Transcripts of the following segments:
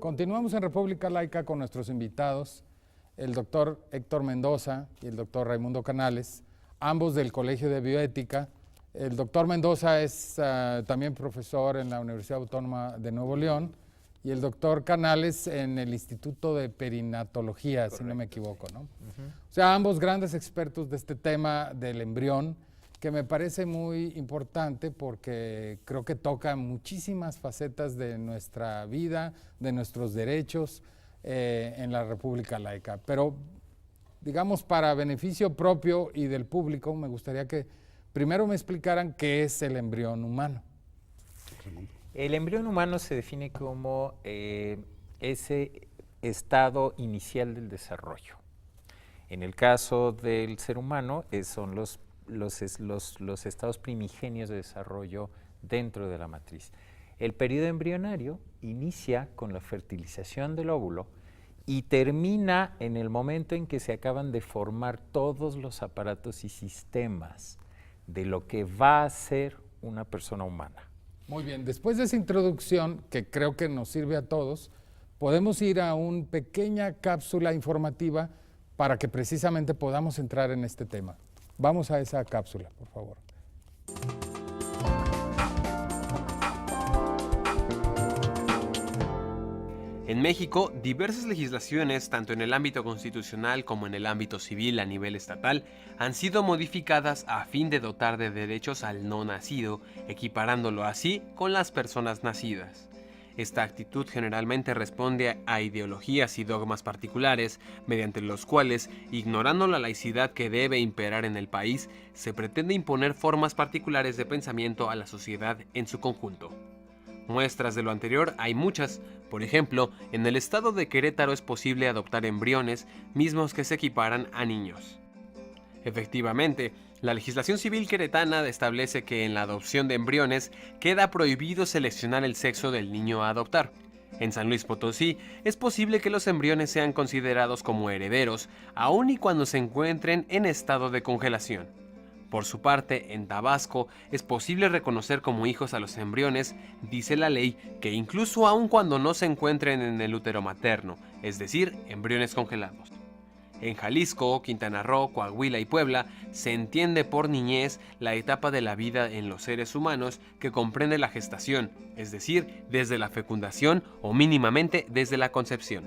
Continuamos en República Laica con nuestros invitados, el doctor Héctor Mendoza y el doctor Raimundo Canales, ambos del Colegio de Bioética. El doctor Mendoza es también profesor en la Universidad Autónoma de Nuevo León y el doctor Canales en el Instituto de Perinatología, correcto, si no me equivoco, ¿no? O sea, ambos grandes expertos de este tema del embrión, que me parece muy importante porque creo que toca muchísimas facetas de nuestra vida, de nuestros derechos en la República Laica. Pero, digamos, para beneficio propio y del público, me gustaría que primero me explicaran qué es el embrión humano. El embrión humano se define como ese estado inicial del desarrollo. En el caso del ser humano, son los estados primigenios de desarrollo dentro de la matriz. El periodo embrionario inicia con la fertilización del óvulo y termina en el momento en que se acaban de formar todos los aparatos y sistemas de lo que va a ser una persona humana. Muy bien, después de esa introducción, que creo que nos sirve a todos, podemos ir a una pequeña cápsula informativa para que precisamente podamos entrar en este tema. Vamos a esa cápsula, por favor. En México, diversas legislaciones, tanto en el ámbito constitucional como en el ámbito civil a nivel estatal, han sido modificadas a fin de dotar de derechos al no nacido, equiparándolo así con las personas nacidas. Esta actitud generalmente responde a ideologías y dogmas particulares, mediante los cuales, ignorando la laicidad que debe imperar en el país, se pretende imponer formas particulares de pensamiento a la sociedad en su conjunto. Muestras de lo anterior hay muchas. Por ejemplo, en el estado de Querétaro es posible adoptar embriones mismos que se equiparan a niños. Efectivamente, la legislación civil queretana establece que en la adopción de embriones queda prohibido seleccionar el sexo del niño a adoptar. En San Luis Potosí es posible que los embriones sean considerados como herederos, aun y cuando se encuentren en estado de congelación. Por su parte, en Tabasco es posible reconocer como hijos a los embriones, dice la ley, que incluso aun cuando no se encuentren en el útero materno, es decir, embriones congelados. En Jalisco, Quintana Roo, Coahuila y Puebla se entiende por niñez la etapa de la vida en los seres humanos que comprende la gestación, es decir, desde la fecundación o mínimamente desde la concepción.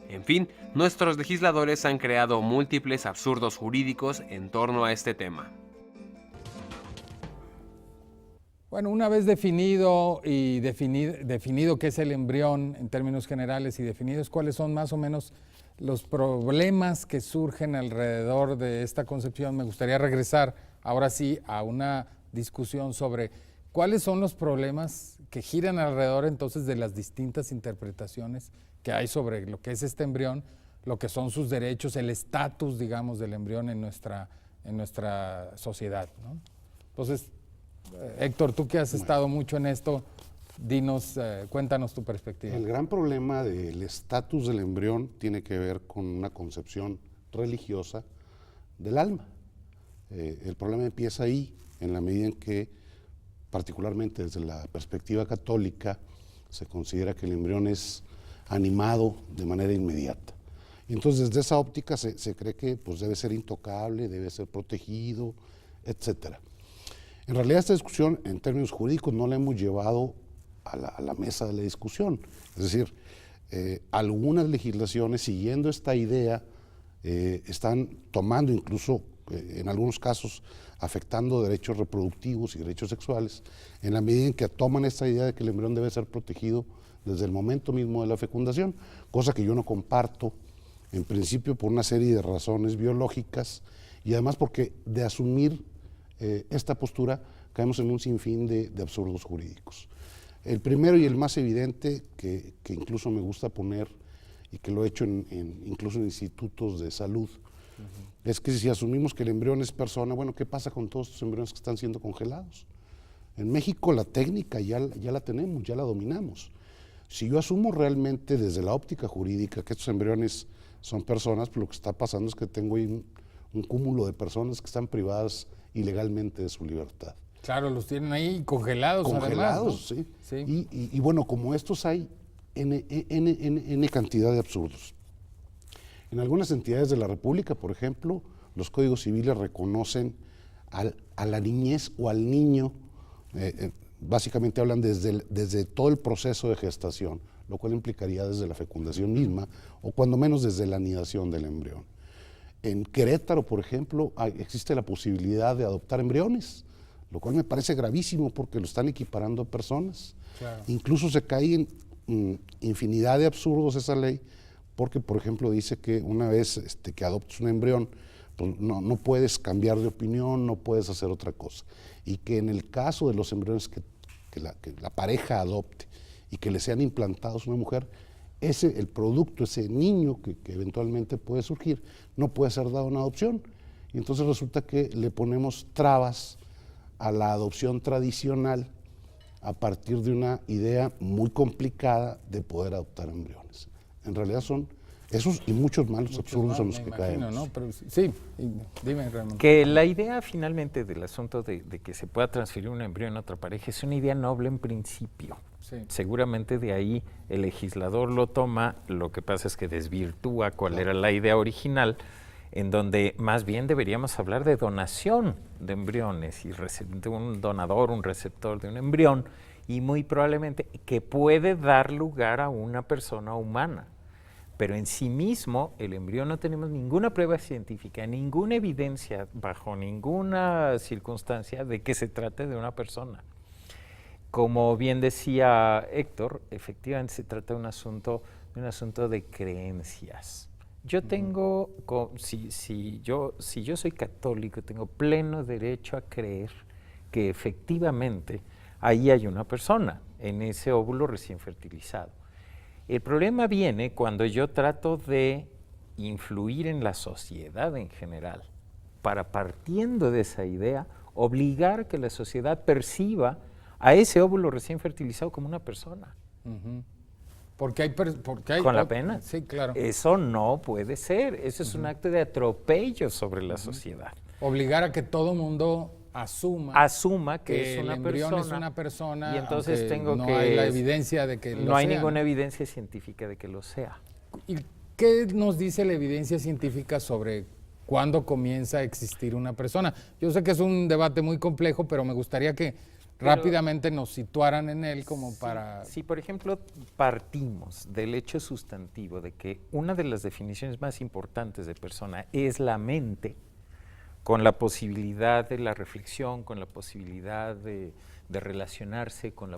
En fin, nuestros legisladores han creado múltiples absurdos jurídicos en torno a este tema. Bueno, una vez definido qué es el embrión en términos generales y definidos cuáles son más o menos los problemas que surgen alrededor de esta concepción, me gustaría regresar ahora sí a una discusión sobre cuáles son los problemas que giran alrededor entonces de las distintas interpretaciones que hay sobre lo que es este embrión, lo que son sus derechos, el estatus, digamos, del embrión en nuestra sociedad, ¿no? Entonces, Héctor, tú que has estado mucho en esto, dinos, cuéntanos tu perspectiva. El gran problema del estatus del embrión tiene que ver con una concepción religiosa del alma. El problema empieza ahí, en la medida en que, particularmente desde la perspectiva católica, se considera que el embrión es animado de manera inmediata. Y entonces, desde esa óptica se cree que pues, debe ser intocable, debe ser protegido, etcétera. En realidad, esta discusión, en términos jurídicos, no la hemos llevado a la mesa de la discusión. Es decir, algunas legislaciones, siguiendo esta idea, están tomando incluso, en algunos casos, afectando derechos reproductivos y derechos sexuales, en la medida en que toman esta idea de que el embrión debe ser protegido desde el momento mismo de la fecundación, cosa que yo no comparto, en principio por una serie de razones biológicas y además porque de asumir esta postura caemos en un sinfín de absurdos jurídicos. El primero y el más evidente, que incluso me gusta poner y que lo he hecho incluso en institutos de salud, es que si asumimos que el embrión es persona, bueno, ¿qué pasa con todos estos embriones que están siendo congelados? En México la técnica ya la tenemos, ya la dominamos. Si yo asumo realmente desde la óptica jurídica que estos embriones son personas, pues lo que está pasando es que tengo ahí un cúmulo de personas que están privadas ilegalmente de su libertad. Claro, los tienen ahí congelados además, ¿no? Sí. Y bueno, como estos hay N cantidad de absurdos. En algunas entidades de la República, por ejemplo, los códigos civiles reconocen a la niñez o al niño, básicamente hablan desde todo el proceso de gestación, lo cual implicaría desde la fecundación misma o cuando menos desde la anidación del embrión. En Querétaro, por ejemplo, existe la posibilidad de adoptar embriones, lo cual me parece gravísimo porque lo están equiparando a personas. Claro. Incluso se cae en infinidad de absurdos esa ley, porque, por ejemplo, dice que una vez que adoptes un embrión, pues no puedes cambiar de opinión, no puedes hacer otra cosa. Y que en el caso de los embriones que la pareja adopte y que le sean implantados a una mujer, el producto, ese niño que eventualmente puede surgir, no puede ser dado en adopción. Y entonces resulta que le ponemos trabas a la adopción tradicional a partir de una idea muy complicada de poder adoptar embriones. En realidad son esos y muchos más absurdos en los que caemos. ¿No? Pero sí, dime, Ramón. Que la idea finalmente del asunto de que se pueda transferir un embrión a otra pareja es una idea noble en principio. Sí. Seguramente de ahí el legislador lo toma, lo que pasa es que desvirtúa cuál era la idea original, en donde más bien deberíamos hablar de donación de embriones y de un donador, un receptor de un embrión, y muy probablemente que puede dar lugar a una persona humana. Pero en sí mismo, el embrión no tenemos ninguna prueba científica, ninguna evidencia bajo ninguna circunstancia de que se trate de una persona. Como bien decía Héctor, efectivamente se trata de un asunto de creencias. Yo tengo, si yo soy católico, tengo pleno derecho a creer que efectivamente ahí hay una persona en ese óvulo recién fertilizado. El problema viene cuando yo trato de influir en la sociedad en general, para, partiendo de esa idea, obligar que la sociedad perciba a ese óvulo recién fertilizado como una persona. Uh-huh. Porque hay con la pena. Sí, claro. Eso no puede ser. Eso es un acto de atropello sobre la sociedad. Obligar a que todo mundo asuma que es el embrión es una persona, y entonces tengo no que hay la evidencia de que lo sea. No hay ninguna evidencia científica de que lo sea. ¿Y qué nos dice la evidencia científica sobre cuándo comienza a existir una persona? Yo sé que es un debate muy complejo, pero me gustaría que rápidamente nos situaran en él como para... Si, por ejemplo, partimos del hecho sustantivo de que una de las definiciones más importantes de persona es la mente, con la posibilidad de la reflexión, con la posibilidad de relacionarse, con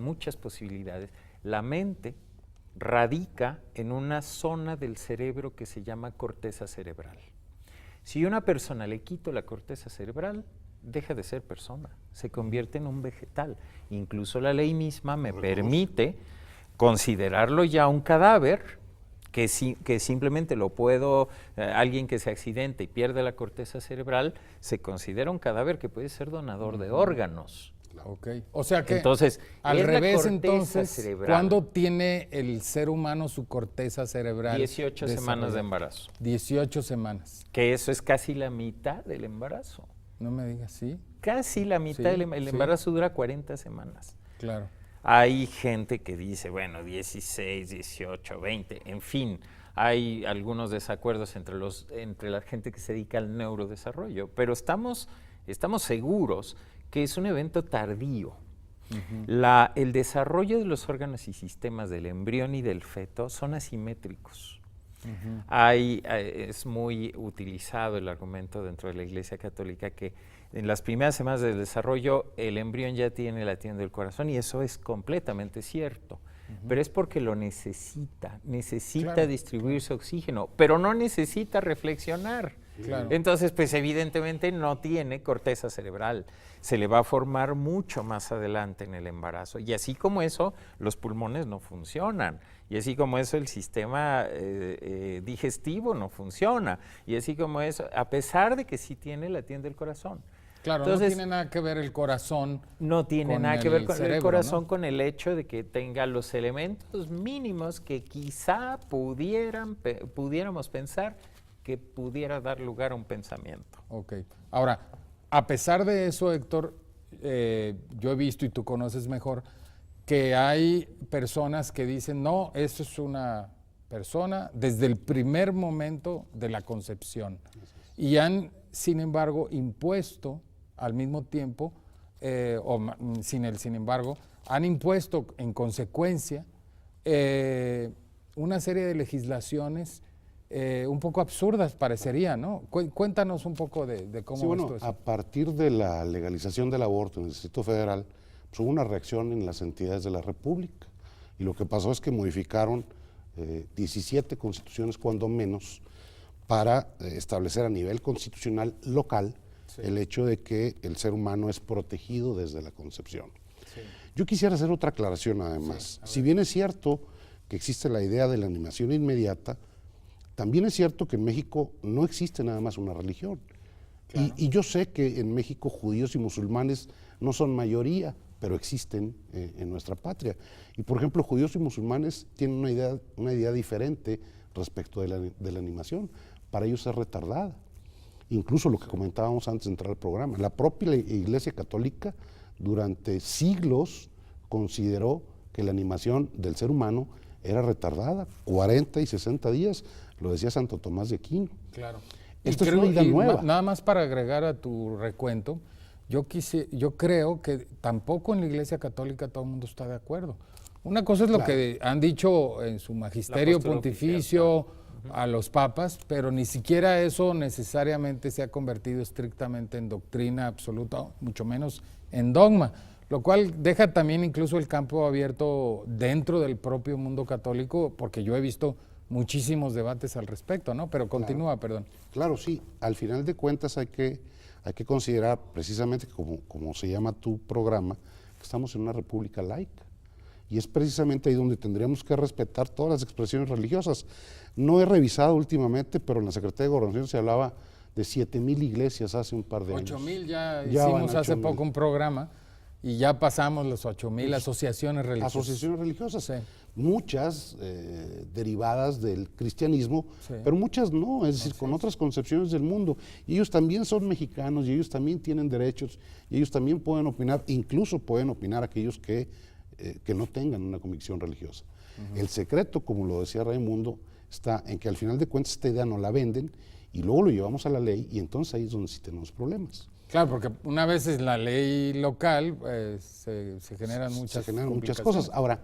muchas posibilidades, la mente radica en una zona del cerebro que se llama corteza cerebral. Si a una persona le quito la corteza cerebral, deja de ser persona, se convierte en un vegetal. Incluso la ley misma me permite considerarlo ya un cadáver, que simplemente lo puedo, alguien que se accidente y pierde la corteza cerebral, se considera un cadáver que puede ser donador de órganos. Okay. O sea que, entonces, al revés, entonces, cerebral. ¿cuándo tiene el ser humano su corteza cerebral? 18 semanas de embarazo. 18 semanas. Que eso es casi la mitad del embarazo. No me digas, ¿sí? Casi la mitad del embarazo dura 40 semanas. Claro. Hay gente que dice, bueno, 16, 18, 20, en fin, hay algunos desacuerdos entre la gente que se dedica al neurodesarrollo, pero estamos seguros que es un evento tardío. Uh-huh. El desarrollo de los órganos y sistemas del embrión y del feto son asimétricos. Uh-huh. Es muy utilizado el argumento dentro de la Iglesia Católica que en las primeras semanas del desarrollo el embrión ya tiene latiendo del corazón, y eso es completamente cierto. Uh-huh. Pero es porque lo necesita claro, distribuirse oxígeno, pero no necesita reflexionar. Claro. Entonces, pues evidentemente no tiene corteza cerebral, se le va a formar mucho más adelante en el embarazo, y así como eso, los pulmones no funcionan, y así como eso, el sistema digestivo no funciona, y así como eso, a pesar de que sí tiene latiendo el corazón. Claro, entonces, no tiene nada que ver el corazón. No tiene nada que ver con cerebro, el corazón, ¿no? Con el hecho de que tenga los elementos mínimos que quizá pudiéramos pensar que pudiera dar lugar a un pensamiento. Ok. Ahora, a pesar de eso, Héctor, yo he visto, y tú conoces mejor, que hay personas que dicen, no, eso es una persona desde el primer momento de la concepción. Y han, sin embargo, impuesto al mismo tiempo, sin embargo, han impuesto en consecuencia una serie de legislaciones un poco absurdas, parecería, ¿no? Cuéntanos un poco de cómo Sí, bueno, esto es. a partir de la legalización del aborto en el Distrito Federal, pues hubo una reacción en las entidades de la República. Y lo que pasó es que modificaron 17 constituciones, cuando menos, para establecer a nivel constitucional local el hecho de que el ser humano es protegido desde la concepción. Sí. Yo quisiera hacer otra aclaración además. Si bien es cierto que existe la idea de la animación inmediata, también es cierto que en México no existe nada más una religión. Claro. Y yo sé que en México judíos y musulmanes no son mayoría, pero existen en nuestra patria. Y por ejemplo, judíos y musulmanes tienen una idea diferente respecto de la animación. Para ellos es retardada. Incluso lo que comentábamos antes de entrar al programa, la propia Iglesia Católica durante siglos consideró que la animación del ser humano era retardada, 40 y 60 días, lo decía Santo Tomás de Aquino. Claro. Esto es una idea nueva. Nada más para agregar a tu recuento, yo creo que tampoco en la Iglesia Católica todo el mundo está de acuerdo. Una cosa es lo que han dicho en su magisterio pontificio oficial, a los papas, pero ni siquiera eso necesariamente se ha convertido estrictamente en doctrina absoluta, mucho menos en dogma, lo cual deja también incluso el campo abierto dentro del propio mundo católico, porque yo he visto muchísimos debates al respecto, ¿no? Pero continúa, perdón. Claro, sí. Al final de cuentas hay que considerar precisamente, como se llama tu programa, que estamos en una república laica. Y es precisamente ahí donde tendríamos que respetar todas las expresiones religiosas. No he revisado últimamente, pero en la Secretaría de Gobernación se hablaba de 7,000 iglesias hace un par de años. 8,000 ya hicimos hace poco un programa y ya pasamos los 8,000 asociaciones religiosas. Asociaciones religiosas, sí. Muchas derivadas del cristianismo, sí, pero muchas no, es decir, con otras concepciones del mundo. Y ellos también son mexicanos y ellos también tienen derechos y ellos también pueden opinar, incluso pueden opinar aquellos que no tengan una convicción religiosa. El secreto, como lo decía Raimundo, está en que al final de cuentas esta idea no la venden y luego lo llevamos a la ley y entonces ahí es donde sí tenemos problemas. Claro, porque una vez es la ley local, se generan muchas cosas. Ahora,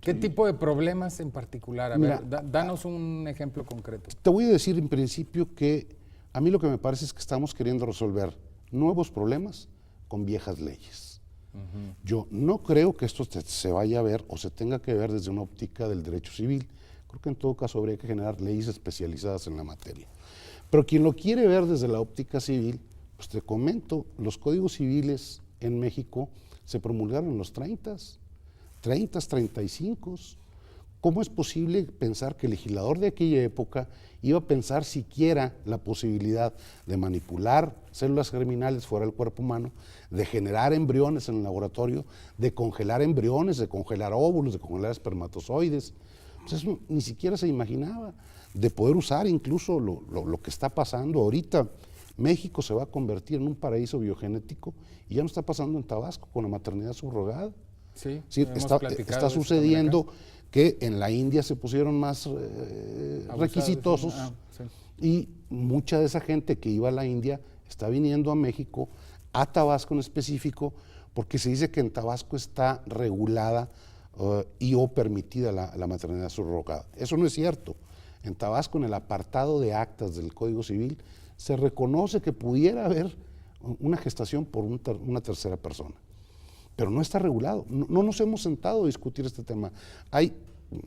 ¿qué tipo de problemas en particular? A ver, danos un ejemplo concreto. Te voy a decir en principio que a mí lo que me parece es que estamos queriendo resolver nuevos problemas con viejas leyes. Yo no creo que esto se vaya a ver o se tenga que ver desde una óptica del derecho civil. Creo que en todo caso habría que generar leyes especializadas en la materia. Pero quien lo quiere ver desde la óptica civil, pues te comento, los códigos civiles en México se promulgaron en los 30, 35. ¿Cómo es posible pensar que el legislador de aquella época iba a pensar siquiera la posibilidad de manipular células germinales fuera del cuerpo humano, de generar embriones en el laboratorio, de congelar embriones, de congelar óvulos, de congelar espermatozoides? Pues eso ni siquiera se imaginaba, de poder usar incluso lo que está pasando ahorita. México se va a convertir en un paraíso biogenético y ya no está pasando en Tabasco con la maternidad subrogada. Sí, está sucediendo que en la India se pusieron más requisitosos y mucha de esa gente que iba a la India está viniendo a México, a Tabasco en específico, porque se dice que en Tabasco está regulada y o permitida la maternidad subrogada. Eso no es cierto. En Tabasco, en el apartado de actas del Código Civil, se reconoce que pudiera haber una gestación por una tercera persona, pero no está regulado. No nos hemos sentado a discutir este tema. Hay,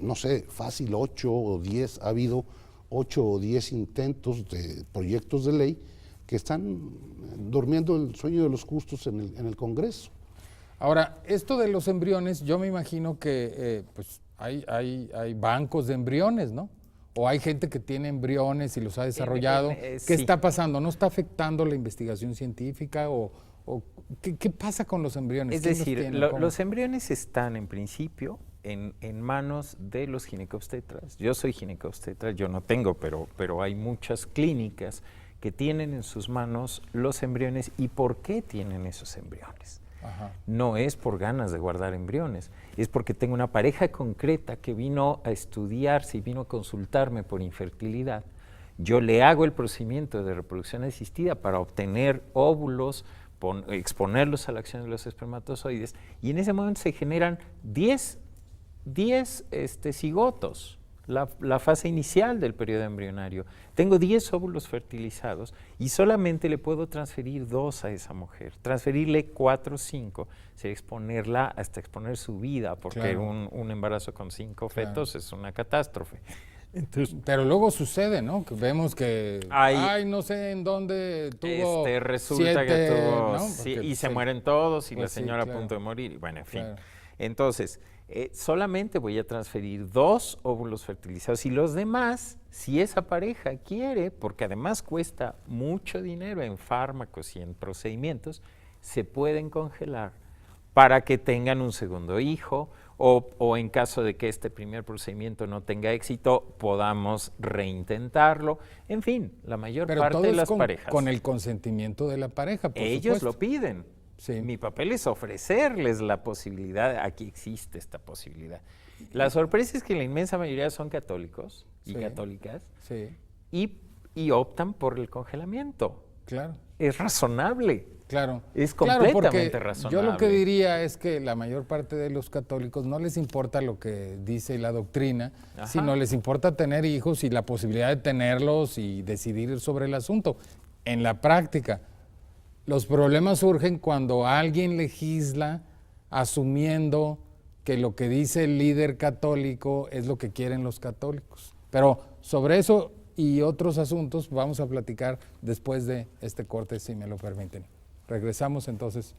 no sé, fácil 8 o 10, ha habido 8 o 10 intentos de proyectos de ley que están durmiendo el sueño de los justos en el Congreso. Ahora, esto de los embriones, yo me imagino que pues hay bancos de embriones, ¿no? O hay gente que tiene embriones y los ha desarrollado. ¿Qué está pasando? ¿No está afectando la investigación científica? ¿O qué pasa con los embriones? Es decir, los embriones están en principio en manos de los ginecobstetras. Yo soy ginecobstetra, yo no tengo, pero hay muchas clínicas que tienen en sus manos los embriones. ¿Y por qué tienen esos embriones? Ajá. No es por ganas de guardar embriones, es porque tengo una pareja concreta que vino a estudiarse y vino a consultarme por infertilidad. Yo le hago el procedimiento de reproducción asistida para obtener óvulos, exponerlos a la acción de los espermatozoides, y en ese momento se generan 10 cigotos, la fase inicial del periodo embrionario. Tengo 10 óvulos fertilizados y solamente le puedo transferir 2 a esa mujer. Transferirle 4 o 5 sería exponerla hasta exponer su vida, porque Claro. un embarazo con 5 fetos es una catástrofe. Entonces, Pero luego sucede, ¿no? Que vemos que, no sé en dónde tuvo resulta que 7, tuvo, ¿no? sí, Porque, y se mueren todos y pues la sí, señora claro. a punto de morir, y bueno, en fin. Claro. Entonces, solamente voy a transferir 2 óvulos fertilizados y los demás, si esa pareja quiere, porque además cuesta mucho dinero en fármacos y en procedimientos, se pueden congelar para que tengan un segundo hijo o en caso de que este primer procedimiento no tenga éxito, podamos reintentarlo. En fin, la mayor Pero parte todo de es las con, parejas. con el consentimiento de la pareja, por Ellos supuesto. lo piden. Sí. Mi papel es ofrecerles la posibilidad, aquí existe esta posibilidad. La sorpresa es que la inmensa mayoría son católicos y Sí. católicas Sí, y optan por el congelamiento. claro. Es razonable. Claro. Es Claro, completamente porque razonable. yo lo que diría es que la mayor parte de los católicos no les importa lo que dice la doctrina, Ajá. sino les importa tener hijos y la posibilidad de tenerlos y decidir sobre el asunto. En la práctica, los problemas surgen cuando alguien legisla asumiendo que lo que dice el líder católico es lo que quieren los católicos. Pero sobre eso y otros asuntos vamos a platicar después de este corte, si me lo permiten. Regresamos entonces